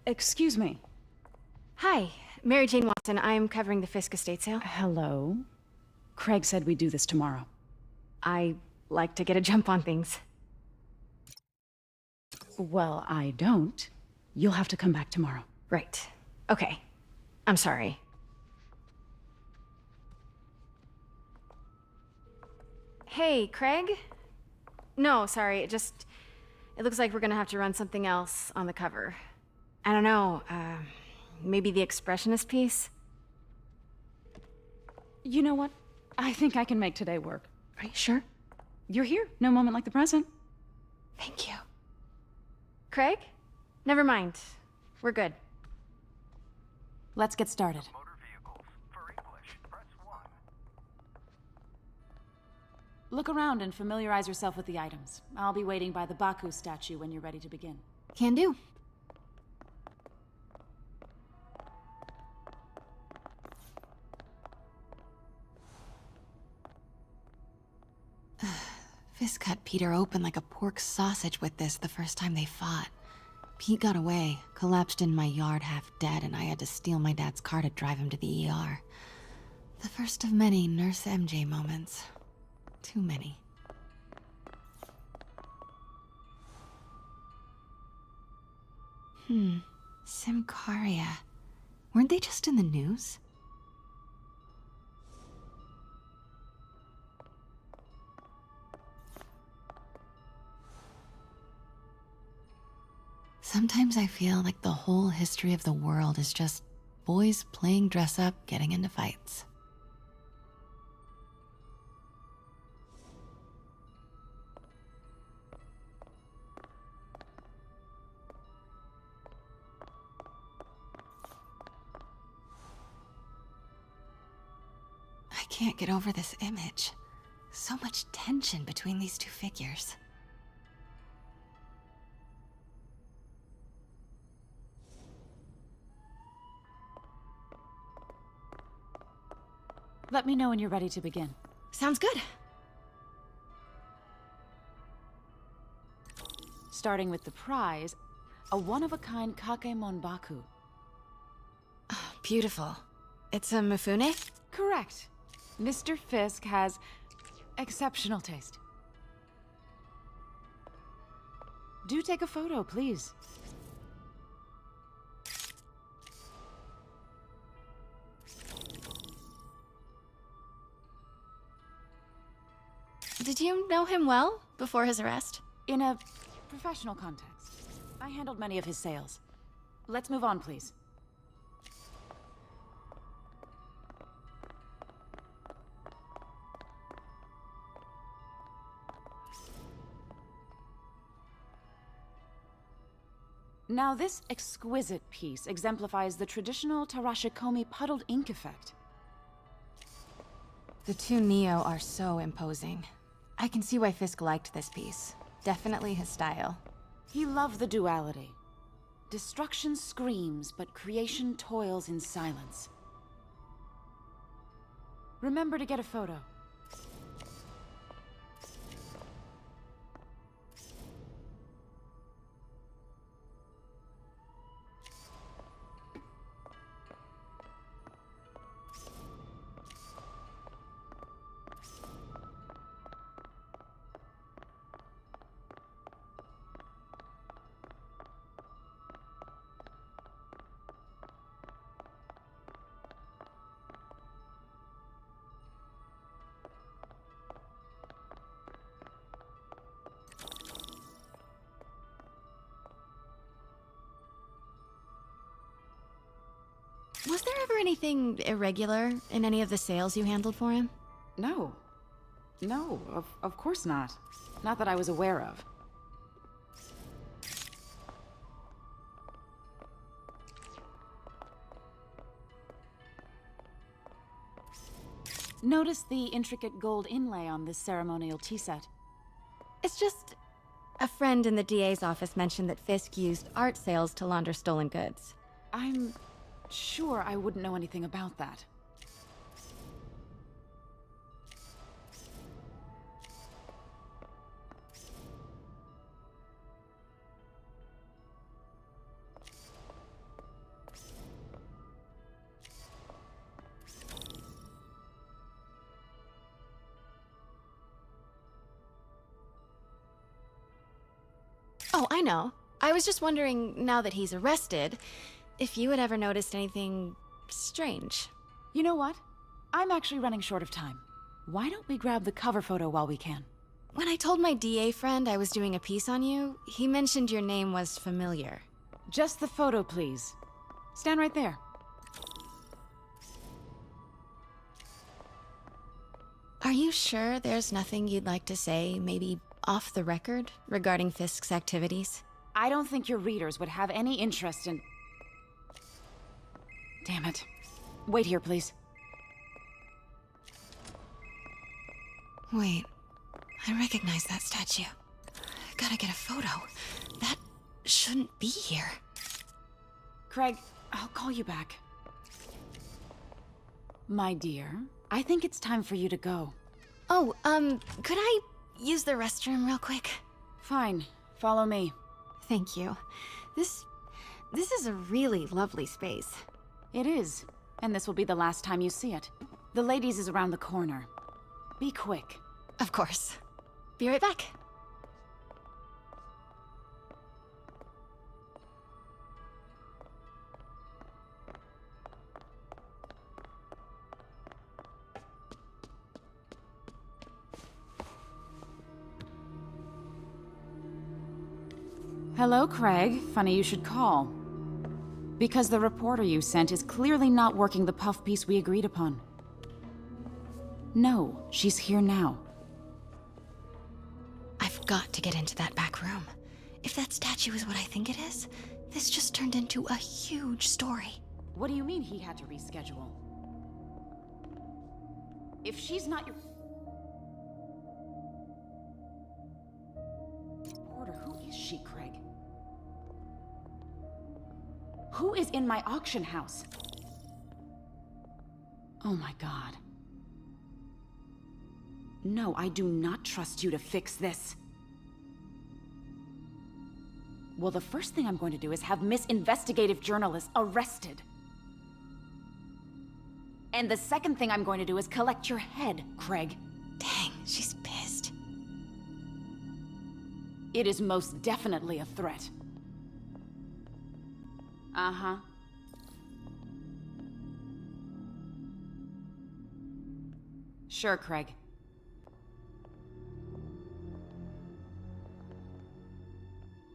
Excuse me. Hi, Mary Jane Watson. I'm covering the Fisk estate sale. Hello? Craig said we'd do this tomorrow. I like to get a jump on things. Well, I don't. You'll have to come back tomorrow. Right. Okay. I'm sorry. Hey, Craig? No, sorry, it looks like we're gonna have to run something else on the cover. I don't know, maybe the expressionist piece? You know what? I think I can make today work. Are you sure? You're here. No moment like the present. Thank you. Craig? Never mind. We're good. Let's get started. Motor vehicles. For English, press 1. Look around and familiarize yourself with the items. I'll be waiting by the Baku statue when you're ready to begin. Can do. Fisk cut Peter open like a pork sausage with this the first time they fought. Pete got away, collapsed in my yard half dead, and I had to steal my dad's car to drive him to the ER. The first of many Nurse MJ moments. Too many. Simcaria. Weren't they just in the news? Sometimes I feel like the whole history of the world is just boys playing dress up, getting into fights. I can't get over this image. So much tension between these two figures. Let me know when you're ready to begin. Sounds good. Starting with the prize, a one-of-a-kind Kakemon Baku. Beautiful. It's a Mifune? Correct. Mr. Fisk has exceptional taste. Do take a photo, please. Did you know him well before his arrest? In a professional context, I handled many of his sales. Let's move on, please. Now, this exquisite piece exemplifies the traditional Tarashikomi puddled ink effect. The two Neo are so imposing. I can see why Fisk liked this piece. Definitely his style. He loved the duality. Destruction screams, but creation toils in silence. Remember to get a photo. Was there ever anything irregular in any of the sales you handled for him? No. No, of course not. Not that I was aware of. Notice the intricate gold inlay on this ceremonial tea set. It's just... a friend in the DA's office mentioned that Fisk used art sales to launder stolen goods. I'm sure I wouldn't know anything about that. Oh, I know. I was just wondering, now that he's arrested, if you had ever noticed anything strange. You know what? I'm actually running short of time. Why don't we grab the cover photo while we can? When I told my DA friend I was doing a piece on you, he mentioned your name was familiar. Just the photo, please. Stand right there. Are you sure there's nothing you'd like to say, maybe off the record, regarding Fisk's activities? I don't think your readers would have any interest in... Damn it. Wait here, please. Wait, I recognize that statue. Gotta get a photo. That shouldn't be here. Craig, I'll call you back. My dear, I think it's time for you to go. Oh, could I use the restroom real quick? Fine. Follow me. Thank you. This is a really lovely space. It is. And this will be the last time you see it. The ladies is around the corner. Be quick. Of course. Be right back. Hello, Craig. Funny you should call. Because the reporter you sent is clearly not working the puff piece we agreed upon. No, she's here now. I've got to get into that back room. If that statue is what I think it is, this just turned into a huge story. What do you mean he had to reschedule? If she's not your... Reporter, who is she, Craig? Who is in my auction house? Oh my god. No, I do not trust you to fix this. Well, the first thing I'm going to do is have Miss Investigative Journalist arrested. And the second thing I'm going to do is collect your head, Craig. Dang, she's pissed. It is most definitely a threat. Uh-huh. Sure, Craig.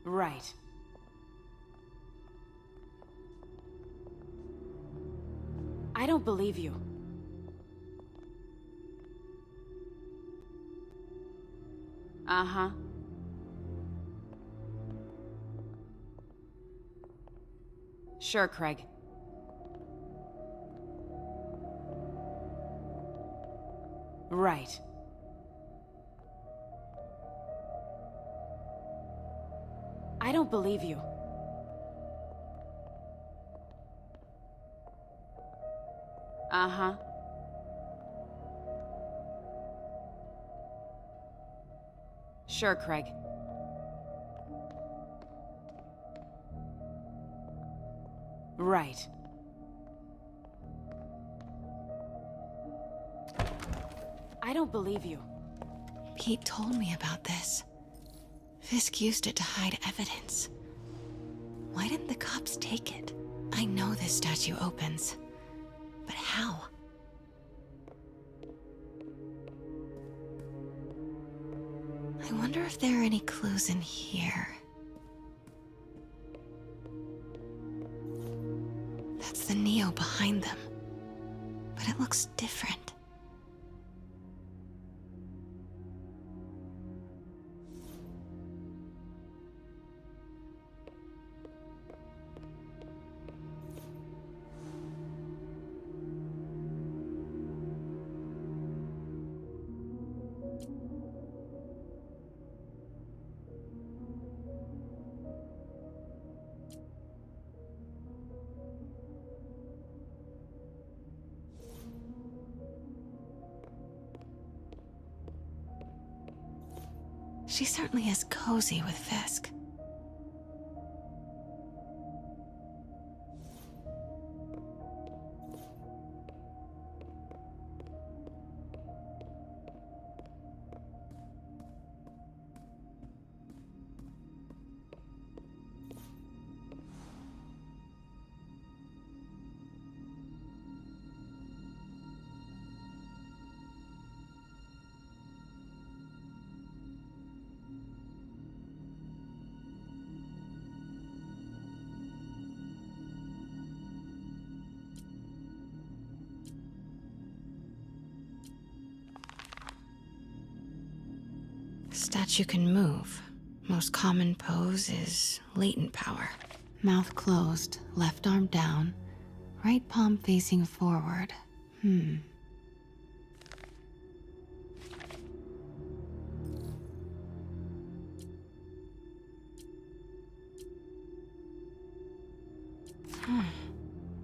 Right. I don't believe you. Uh-huh. Sure, Craig. Right. I don't believe you. Uh-huh. Sure, Craig. Right. I don't believe you. Pete told me about this. Fisk used it to hide evidence. Why didn't the cops take it? I know this statue opens, but how? I wonder if there are any clues in here. That's the Neo behind them, but it looks different. She certainly is cozy with Fisk. statue can move. Most common pose is latent power. Mouth closed, left arm down, right palm facing forward.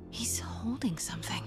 He's holding something.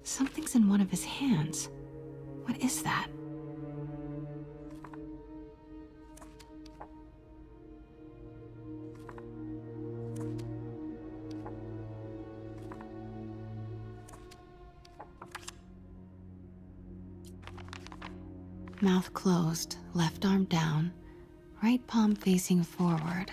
Something's in one of his hands. What is that? Mouth closed, left arm down, right palm facing forward.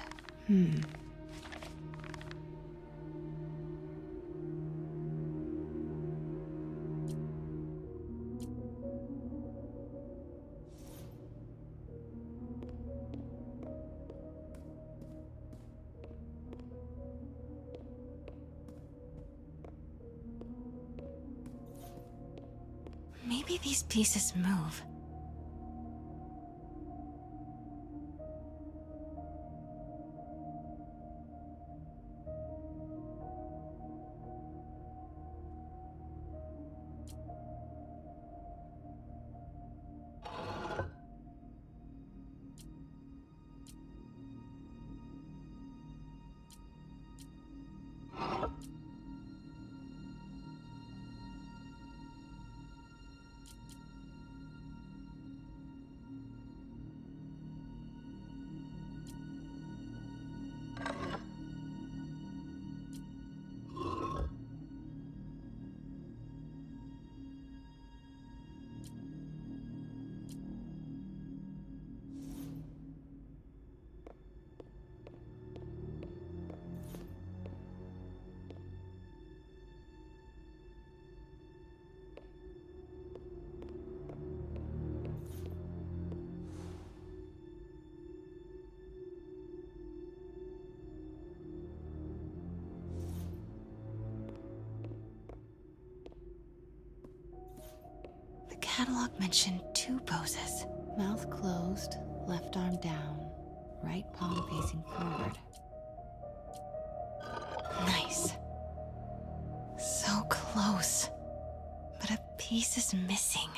Maybe these pieces move. The catalog mentioned 2 poses. Mouth closed, left arm down, right palm facing forward. Nice. So close. But a piece is missing.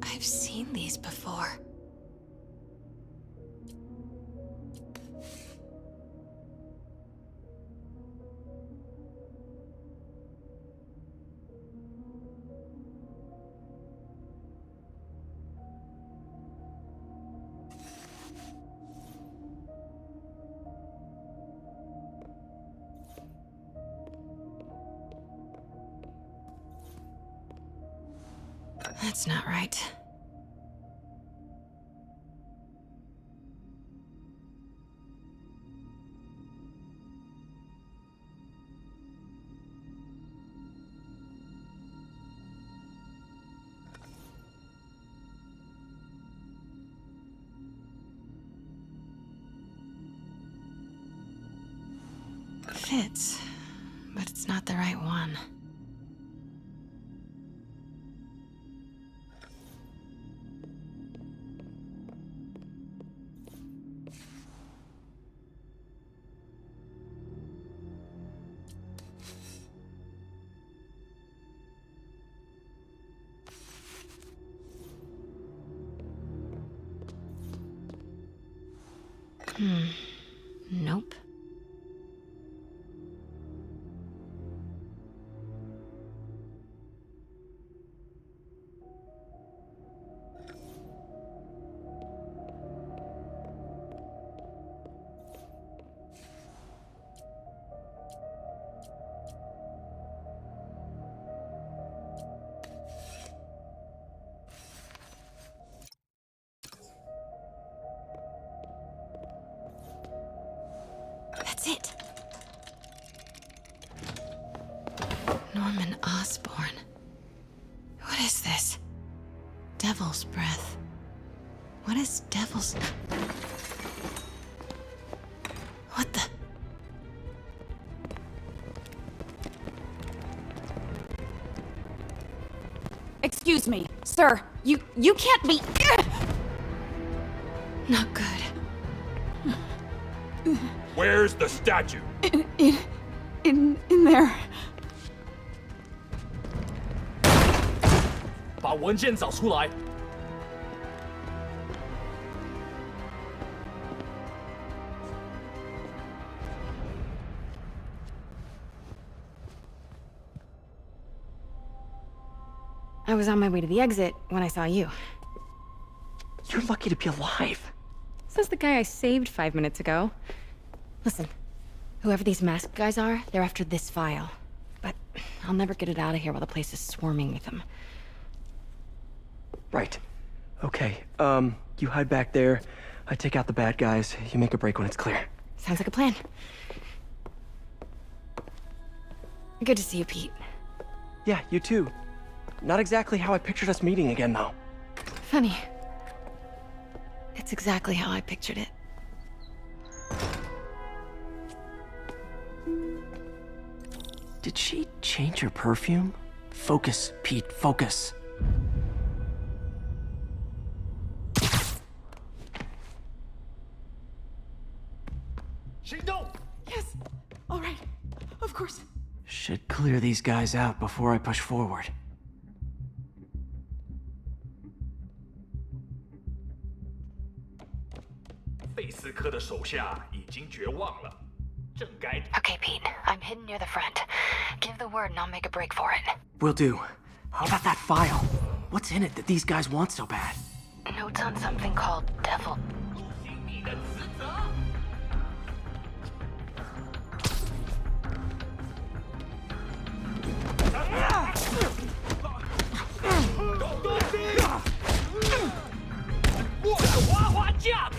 I've seen these before. That's not right. Fits, but it's not the right one. Nope. That's it. Norman Osborn. What is this? Devil's breath. What is devil's... What the... Excuse me, sir. You can't be... Not good. Where's the statue? In there. 把文件找出来。 I was on my way to the exit when I saw you. You're lucky to be alive. Says the guy I saved 5 minutes ago. Listen, whoever these masked guys are, they're after this file. But I'll never get it out of here while the place is swarming with them. Right. Okay, you hide back there. I take out the bad guys. You make a break when it's clear. Sounds like a plan. Good to see you, Pete. Yeah, you too. Not exactly how I pictured us meeting again, though. Funny. It's exactly how I pictured it. Did she change her perfume? Focus, Pete, focus. Yes. All right. Of course. Should clear these guys out before I push forward. 贝斯科的手下已经绝望了，正该 Okay, Pete. I'm hidden near the front. Give the word and I'll make a break for it. Will do. How about that file? What's in it that these guys want so bad? Notes on something called Devil. 履行你的职责。 我的滑滑架！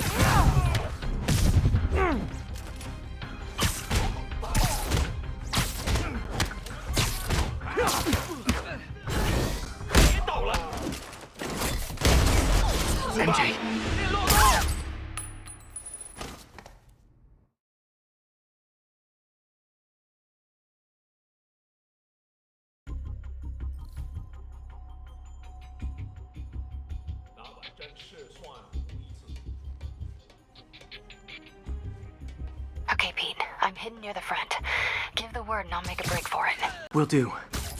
别倒了 MJ. 别落后！ Okay, Pete. I'm hidden near the front. Give the word and I'll make a break for it. Will do.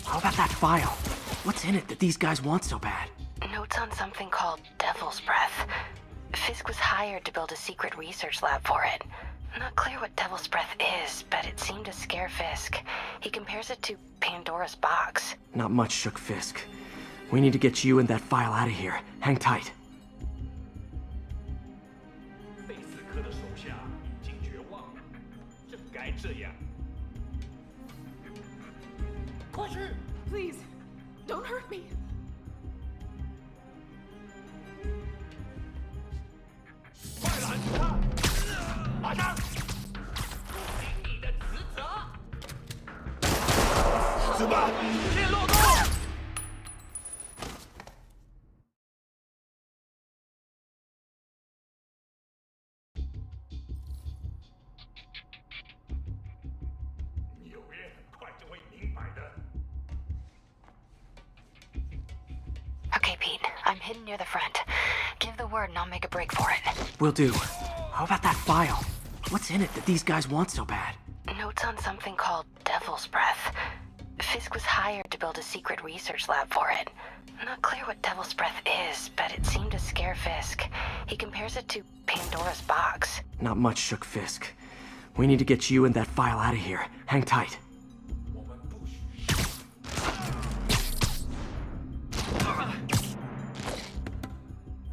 How about that file? What's in it that these guys want so bad? Notes on something called Devil's Breath. Fisk was hired to build a secret research lab for it. Not clear what Devil's Breath is, but it seemed to scare Fisk. He compares it to Pandora's box. Not much shook Fisk. We need to get you and that file out of here. Hang tight. 贝斯科的手下已经绝望了，正该这样。快去！ Please, don't hurt me. 死吧！剑落洞。纽约很快就会明白的。 Okay, Pete. I'm hidden near the front. Give the word and I'll make a break for it. Will do. How about that file? What's in it that these guys want so bad? Notes on something called Devil's Breath. Fisk was hired to build a secret research lab for it. Not clear what Devil's Breath is, but it seemed to scare Fisk. He compares it to Pandora's box. Not much shook Fisk. We need to get you and that file out of here. Hang tight. 我们不许。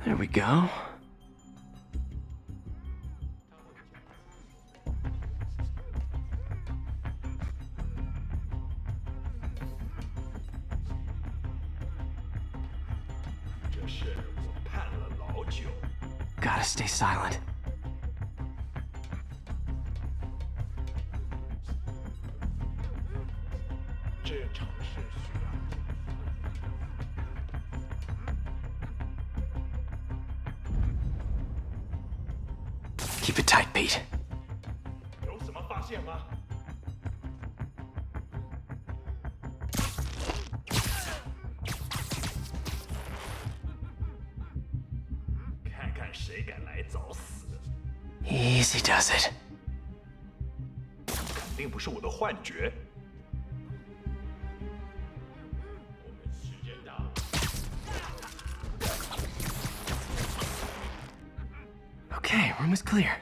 There we go. 这事我盼了老久。 Gotta stay silent. 这城市需要。 Keep it tight, Pete. 有什么发现吗？看看谁敢来找死！ Easy does it. 肯定不是我的幻觉。我们时间到了。 Okay, room is clear.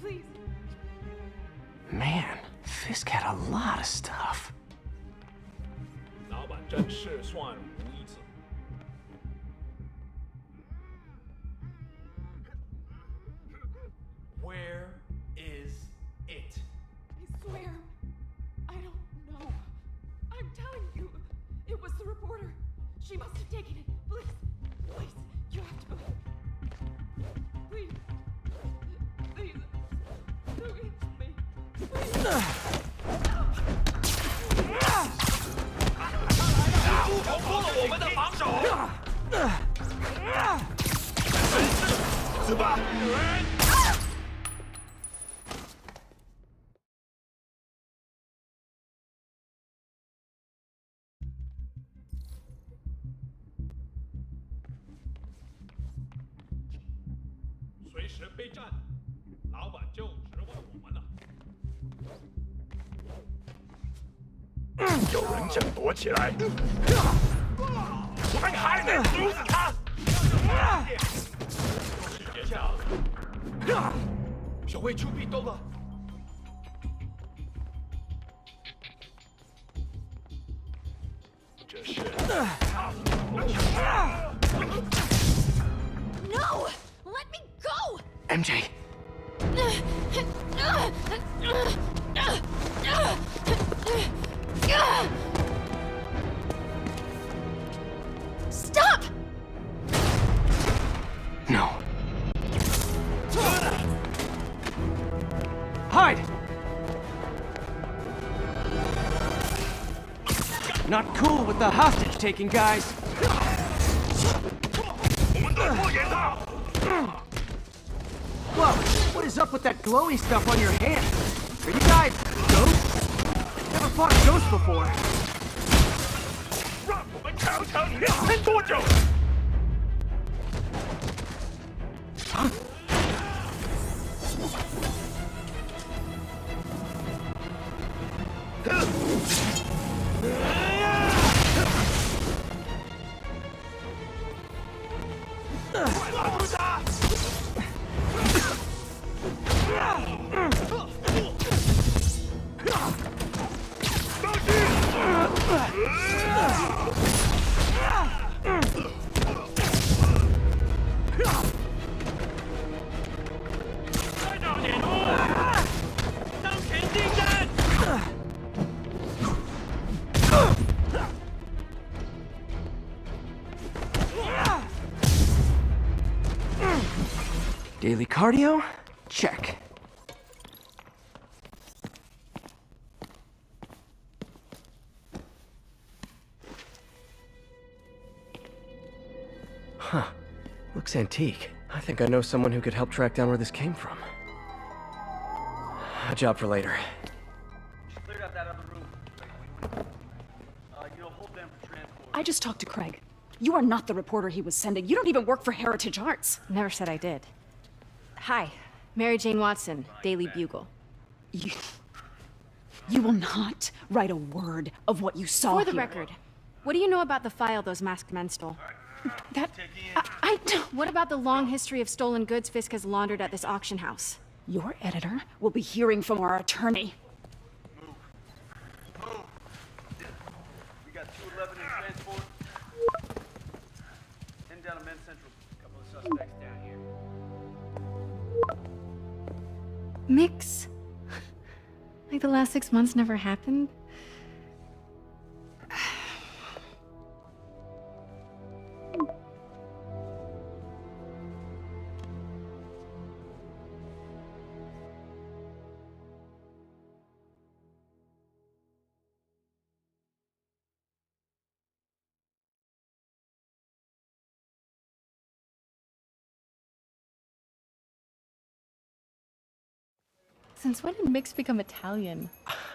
Please. Man, Fisk had a lot of stuff. 老板真是算无一子。 Where is it? I swear, I don't know. I'm telling you, it was the reporter. She must have taken it. Please, please, you have to believe. Please, please, do it to me. Please. 猪头破了我们的防守。死吧！ 随时备战，老板就指望我们了。有人正躲起来，我们还得毒死他！世界上，守卫出壁洞了。这是。 No! Let me go! MJ, Stop! no. Hide! Not cool with the hostage taking, guys. 我们得拖延他。 Whoa, what is up with that glowy stuff on your hand? Are you guys ghosts? Never fought ghosts before. 让我们瞧瞧你要撑多久！ 快拉住他！ 上去！ Daily cardio? Check. Huh. Looks antique. I think I know someone who could help track down where this came from. A job for later. Cleared out that other room. Hold them for transport. I just talked to Craig. You are not the reporter he was sending. You don't even work for Heritage Arts. Never said I did. Hi, Mary Jane Watson, Daily Bugle. You will not write a word of what you saw For the here. record, what do you know about the file those masked men stole? That... I don't... What about the long history of stolen goods Fisk has laundered at this auction house? Your editor will be hearing from our attorney. Move. We got 211 in transport. Heading down to Men's Central. A couple of suspects down here. Mix? Like the last 6 months never happened? Since when did Mix become Italian?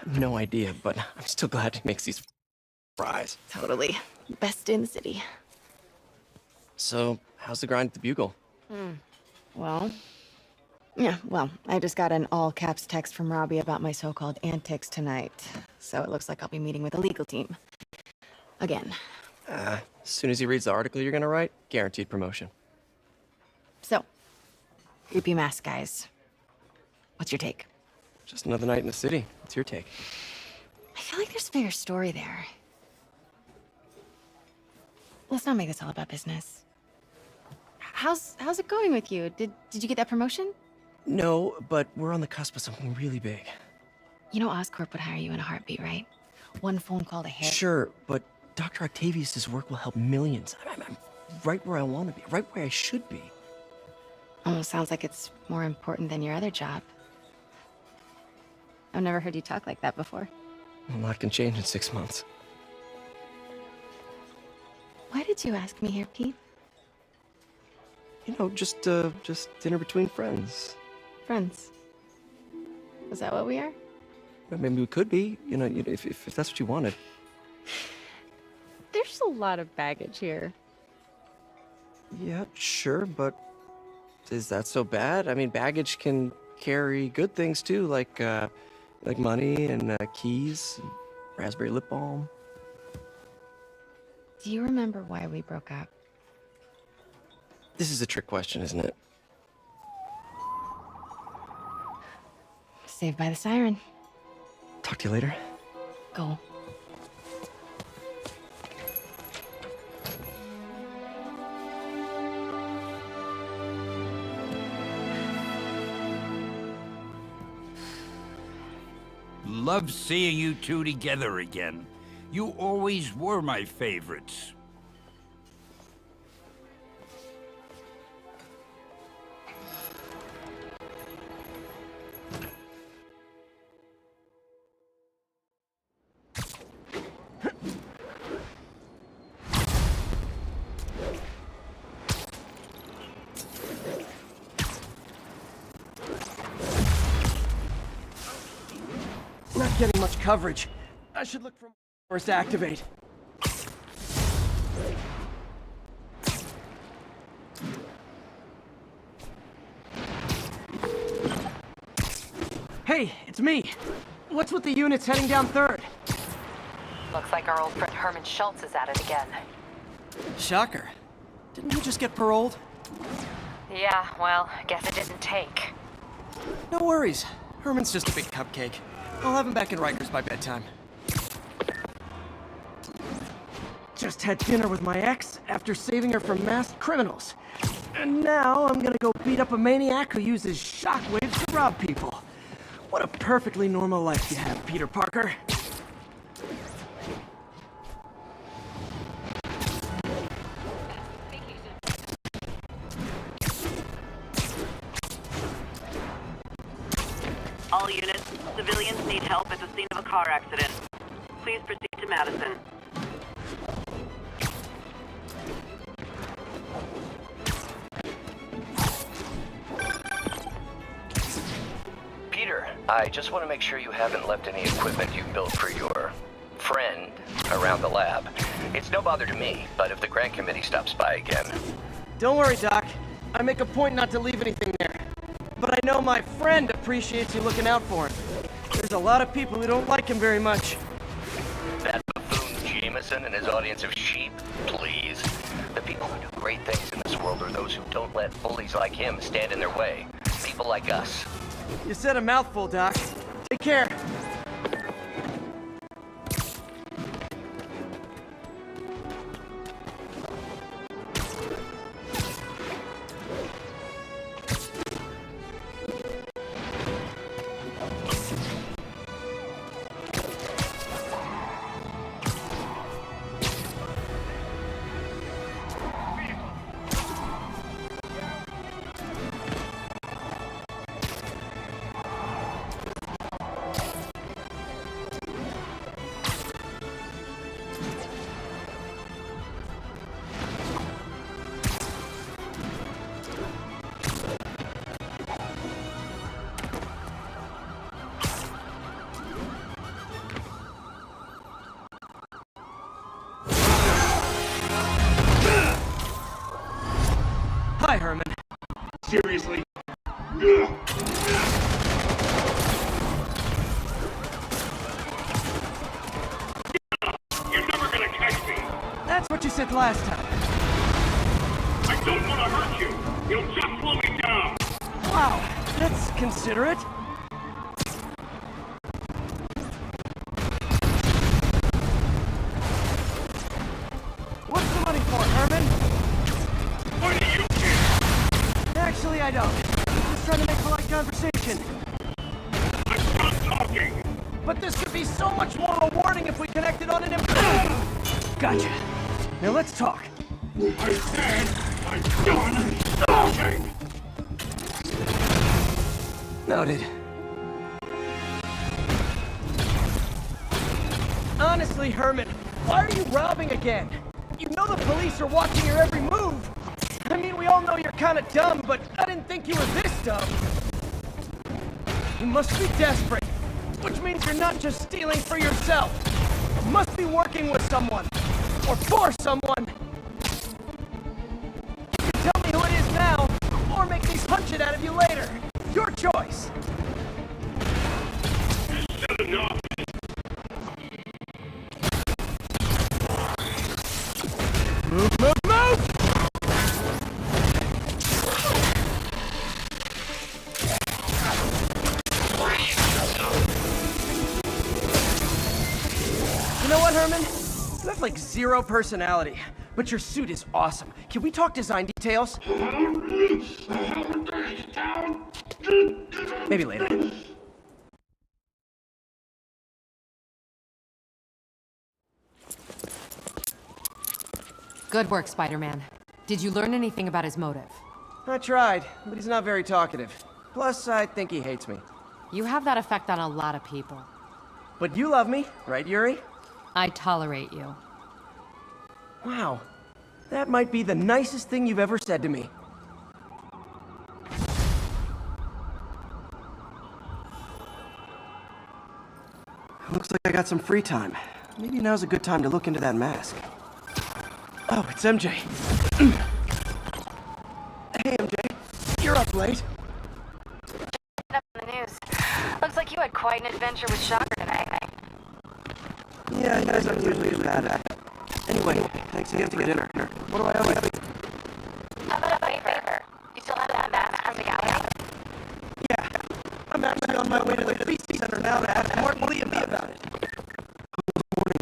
No idea, but I'm still glad he makes these fries. Totally. Best in the city. So, how's the grind at the Bugle? Well, I just got an all-caps text from Robbie about my so-called antics tonight. So it looks like I'll be meeting with the legal team. Again. As soon as he reads the article you're gonna write, guaranteed promotion. So, creepy mask guys. What's your take? Just another night in the city. What's your take? I feel like there's a bigger story there. Let's not make this all about business. How's it going with you? Did you get that promotion? No, but we're on the cusp of something really big. You know Oscorp would hire you in a heartbeat, right? One phone call to hit. Sure, but Dr. Octavius' work will help millions. I'm right where I want to be, right where I should be. Almost sounds like it's more important than your other job. I've never heard you talk like that before. A lot can change in 6 months. Why did you ask me here, Pete? You know, just dinner between friends. Friends. Is that what we are? Well, maybe we could be, you know, if that's what you wanted. There's a lot of baggage here. Yeah, sure, but is that so bad? I mean, baggage can carry good things too, like money and keys, and raspberry lip balm. Do you remember why we broke up? This is a trick question, isn't it? Saved by the siren. Talk to you later. Go. Love seeing you two together again. You always were my favorites. Not getting much coverage. I should look for more to activate. Hey, it's me. What's with the units heading down 3rd? Looks like our old friend Herman Schultz is at it again. Shocker. Didn't he just get paroled? Yeah, well, I guess it didn't take. No worries. Herman's just a big cupcake. I'll have him back in Rikers by bedtime. Just had dinner with my ex after saving her from masked criminals. And now I'm gonna go beat up a maniac who uses shockwaves to rob people. What a perfectly normal life you have, Peter Parker. Civilians need help at the scene of a car accident. Please proceed to Madison. Peter, I just want to make sure you haven't left any equipment you built for your friend around the lab. It's no bother to me, but if the grant committee stops by again... Don't worry, Doc. I make a point not to leave anything there. But I know my friend appreciates you looking out for him. There's a lot of people who don't like him very much. That buffoon Jameson and his audience of sheep? Please. The people who do great things in this world are those who don't let bullies like him stand in their way. People like us. You said a mouthful, Doc. Take care. Hi, Herman. Seriously? You're never gonna catch me! That's what you said last time. I don't want to hurt you! You'll just slow me down! Wow, that's considerate. What's the money for, Herman? Why do you care? Actually, I don't. I'm just trying to make polite conversation. I'm done talking! But this could be so much more rewarding if we connected on an imp- Gotcha. Now let's talk. I said I'm done talking! Noted. Honestly, Herman, why are you robbing again? You know the police are watching your every move. I mean, we all know you're kind of dumb, but I didn't think you were this dumb. You must be desperate, which means you're not just stealing for yourself. You must be working with someone, or for someone. You can tell me who it is now, or make me punch it out of you later. Your choice. Said enough! Move, move, move! You know what, Herman? You have like zero personality, but your suit is awesome. Can we talk design details? Maybe later. Good work, Spider-Man. Did you learn anything about his motive? I tried, but he's not very talkative. Plus, I think he hates me. You have that effect on a lot of people. But you love me, right, Yuri? I tolerate you. Wow. That might be the nicest thing you've ever said to me. Looks like I got some free time. Maybe now's a good time to look into that mask. Oh, it's MJ. Hey, MJ. You're up late. Up in the news. Looks like you had quite an adventure with Shocker tonight. Yeah, you guys aren't usually as bad at it. Anyway, thanks again for dinner. What do I owe you? How about a favor? You still have that mask from the gallery? Yeah, I'm actually on my way to the feast center now to ask Mark Lee about it. Good morning.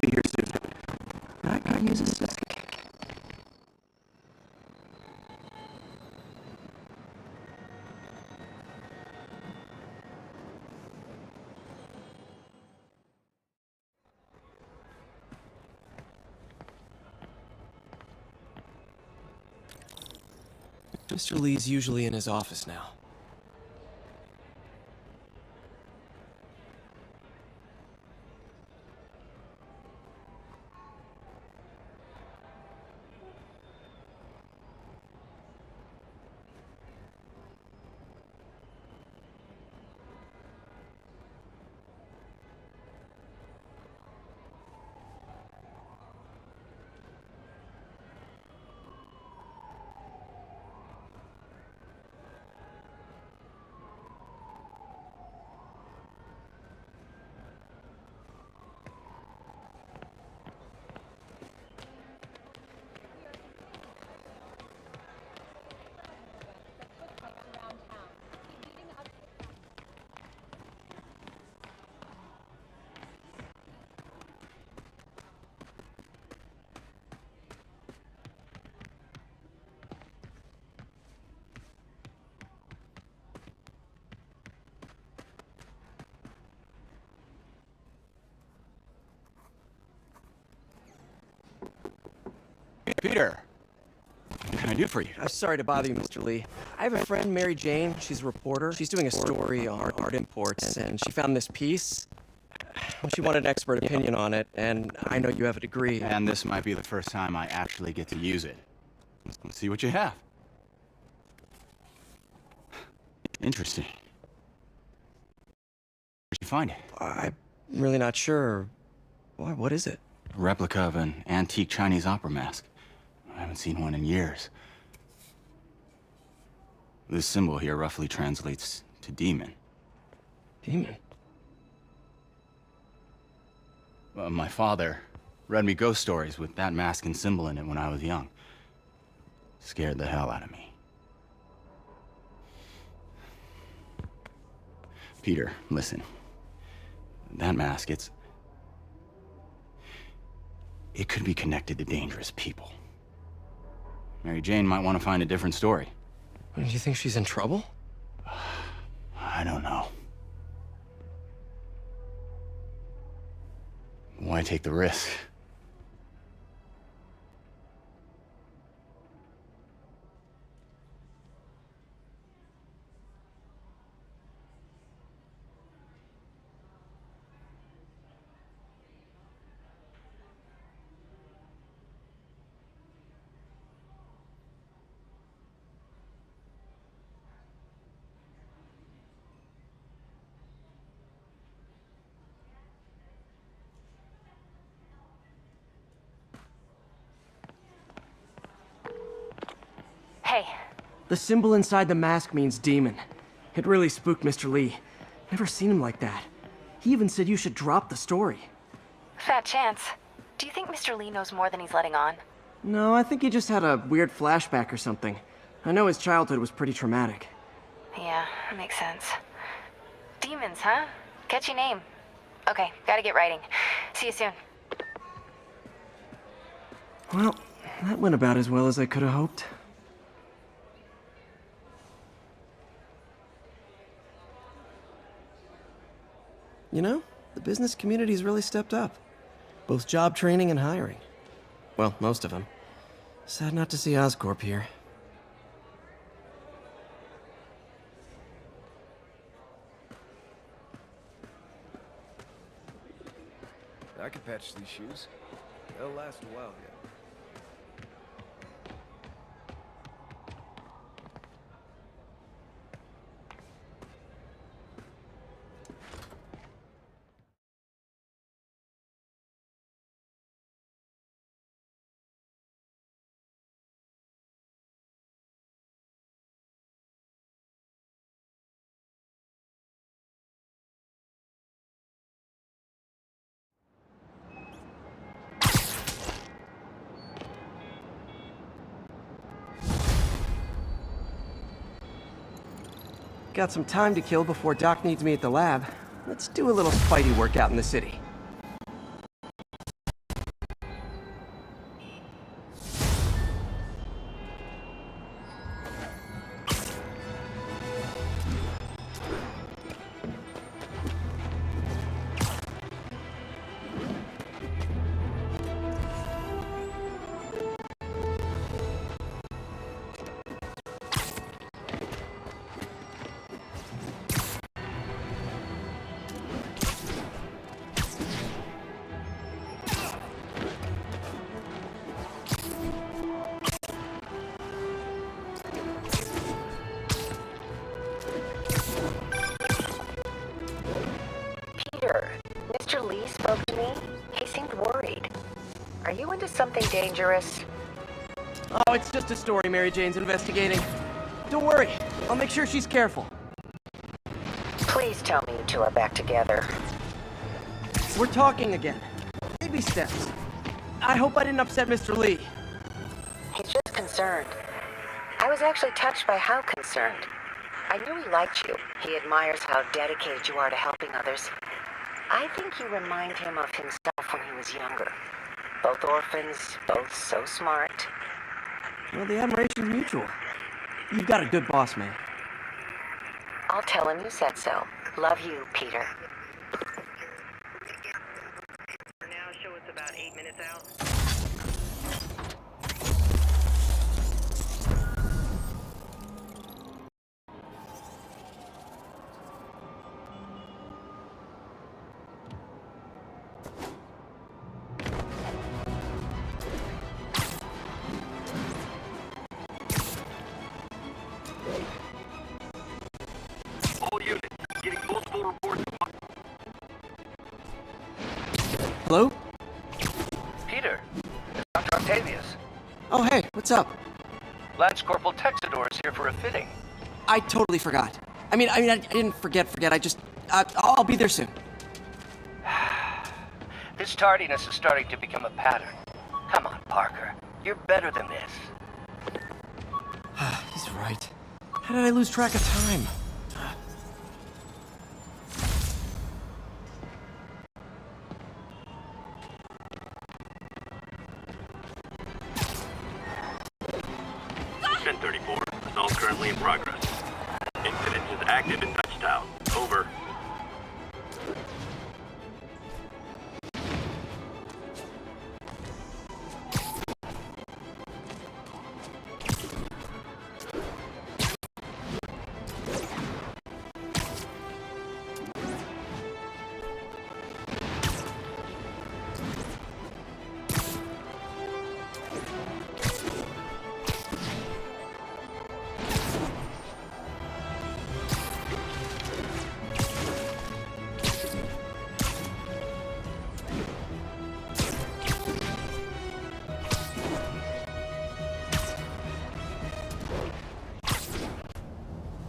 Be here soon. I could use a sec. Mr. Lee's usually in his office now. Peter, what can I do for you? I'm sorry to bother you, Mr. Lee. I have a friend, Mary Jane. She's a reporter. She's doing a story on art imports, and she found this piece. She wanted an expert opinion on it, and I know you have a degree. And this might be the first time I actually get to use it. Let's see what you have. Interesting. Where'd you find it? I'm really not sure. What is it? A replica of an antique Chinese opera mask. I haven't seen one in years. This symbol here roughly translates to demon. Demon? My father read me ghost stories with that mask and symbol in it when I was young. Scared the hell out of me. Peter, listen. That mask, it could be connected to dangerous people. Mary Jane might want to find a different story. Do you think she's in trouble? I don't know. Why take the risk? Hey. The symbol inside the mask means demon. It really spooked Mr. Lee. Never seen him like that. He even said you should drop the story. Fat chance. Do you think Mr. Lee knows more than he's letting on? No, I think he just had a weird flashback or something. I know his childhood was pretty traumatic. Yeah, that makes sense. Demons, huh? Catchy name. Okay, gotta get writing. See you soon. Well, that went about as well as I could have hoped. You know, the business community's really stepped up. Both job training and hiring. Well, most of them. Sad not to see Oscorp here. I could patch these shoes. They'll last a while yet. Got some time to kill before Doc needs me at the lab. Let's do a little Spidey workout in the city. Mr. Lee spoke to me. He seemed worried. Are you into something dangerous? Oh, it's just a story Mary Jane's investigating. Don't worry, I'll make sure she's careful. Please tell me you two are back together. We're talking again. Baby steps. I hope I didn't upset Mr. Lee. He's just concerned. I was actually touched by how concerned. I knew he liked you. He admires how dedicated you are to helping others. I think you remind him of himself when he was younger. Both orphans, both so smart. Well, the admiration's mutual. You've got a good boss, man. I'll tell him you said so. Love you, Peter. For now, show us about 8 minutes out. Octavius. Oh, hey, what's up? Lance Corporal Texador is here for a fitting. I totally forgot. I didn't forget. I'll be there soon. This tardiness is starting to become a pattern. Come on, Parker. You're better than this. He's right. How did I lose track of time? Assault currently in progress. Incident is active in Dutchtown. Over.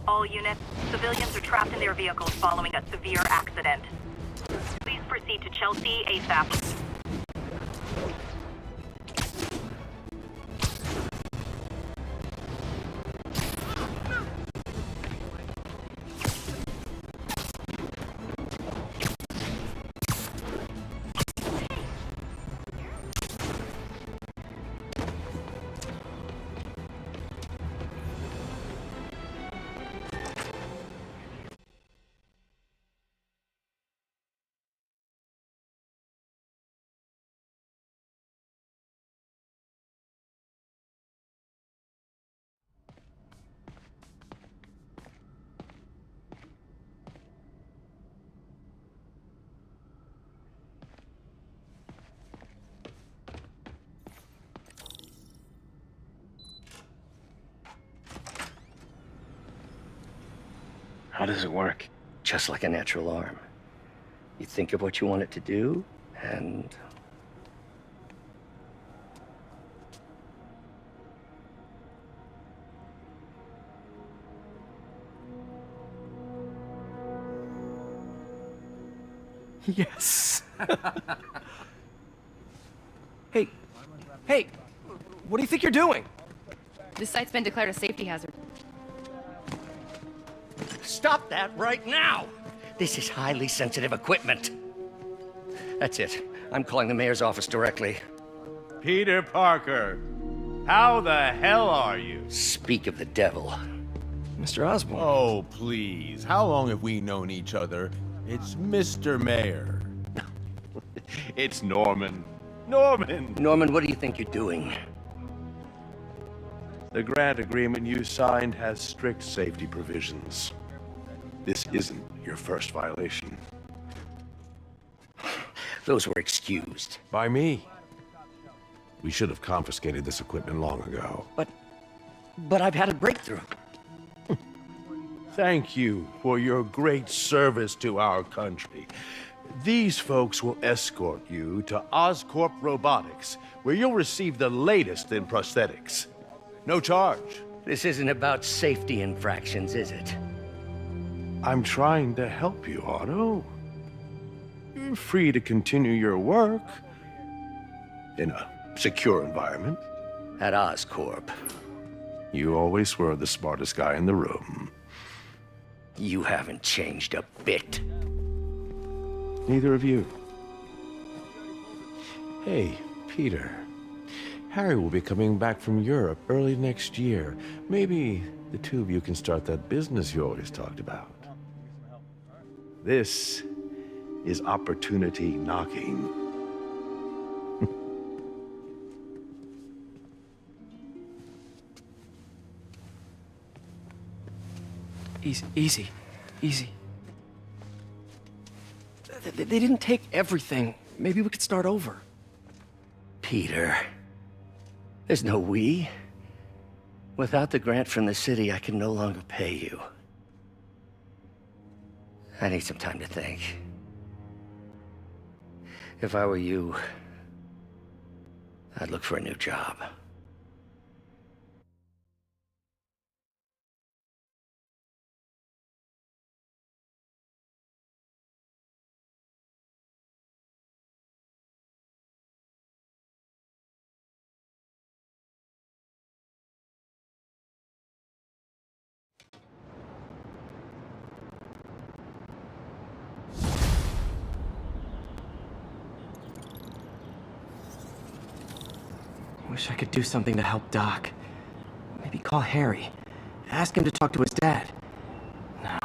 All units, civilians are trapped in their vehicles following a severe accident. Please proceed to Chelsea ASAP. How does it work? Just like a natural arm. You think of what you want it to do, and... Yes. Hey, what do you think you're doing? This site's been declared a safety hazard. Stop that right now! This is highly sensitive equipment. That's it. I'm calling the mayor's office directly. Peter Parker, how the hell are you? Speak of the devil. Mr. Osborn. Oh, please. How long have we known each other? It's Mr. Mayor. It's Norman. Norman! Norman, what do you think you're doing? The grant agreement you signed has strict safety provisions. This isn't your first violation. Those were excused. By me. We should have confiscated this equipment long ago. But I've had a breakthrough. Thank you for your great service to our country. These folks will escort you to Oscorp Robotics, where you'll receive the latest in prosthetics. No charge. This isn't about safety infractions, is it? I'm trying to help you, Otto. You're free to continue your work in a secure environment. At Oscorp. You always were the smartest guy in the room. You haven't changed a bit. Neither of you. Hey, Peter. Harry will be coming back from Europe early next year. Maybe the two of you can start that business you always talked about. This is opportunity knocking. Easy. They didn't take everything. Maybe we could start over. Peter, there's no we. Without the grant from the city, I can no longer pay you. I need some time to think. If I were you, I'd look for a new job. Wish I could do something to help Doc. Maybe call Harry. Ask him to talk to his dad. No.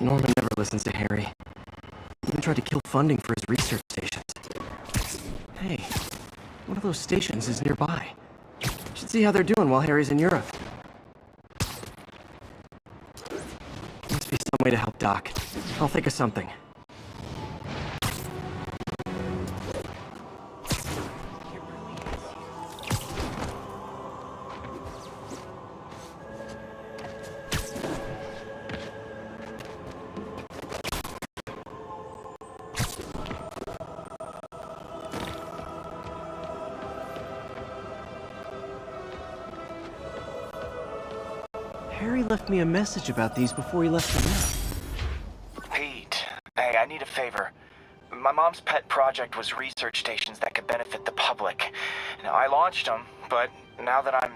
Norman never listens to Harry. He even tried to kill funding for his research stations. Hey, one of those stations is nearby. Should see how they're doing while Harry's in Europe. Must be some way to help Doc. I'll think of something. Harry left me a message about these before he left the room. Pete, hey, I need a favor. My mom's pet project was research stations that could benefit the public. Now, I launched them, but now that I'm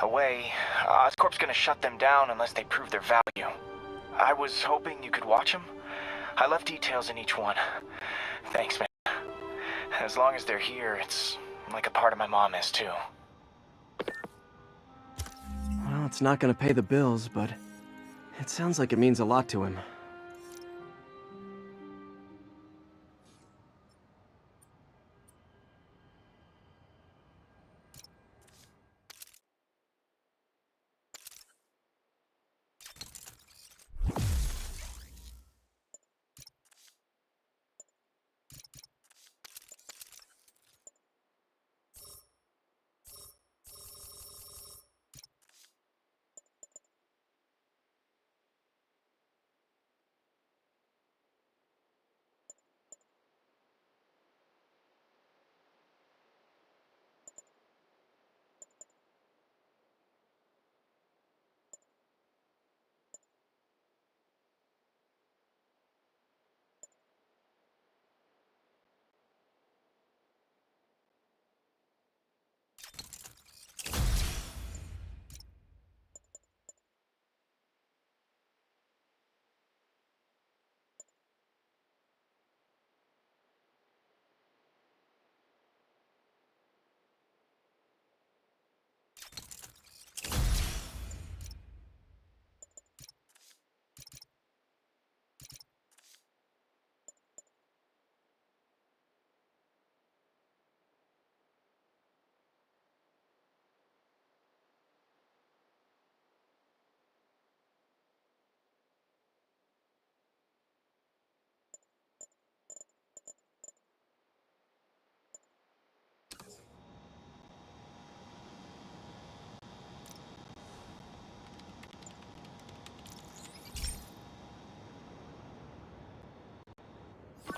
away, Oscorp's gonna shut them down unless they prove their value. I was hoping you could watch them. I left details in each one. Thanks, man. As long as they're here, it's like a part of my mom is, too. Well, it's not gonna pay the bills, but it sounds like it means a lot to him.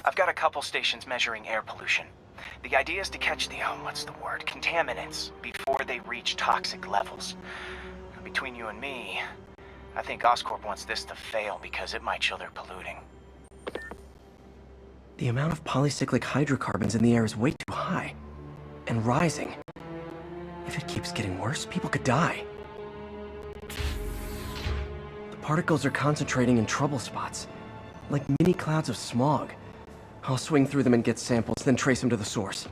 I've got a couple stations measuring air pollution. The idea is to catch the, contaminants before they reach toxic levels. Between you and me, I think Oscorp wants this to fail because it might show they're polluting. The amount of polycyclic hydrocarbons in the air is way too high. And rising. If it keeps getting worse, people could die. The particles are concentrating in trouble spots, like mini clouds of smog. I'll swing through them and get samples, then trace them to the source.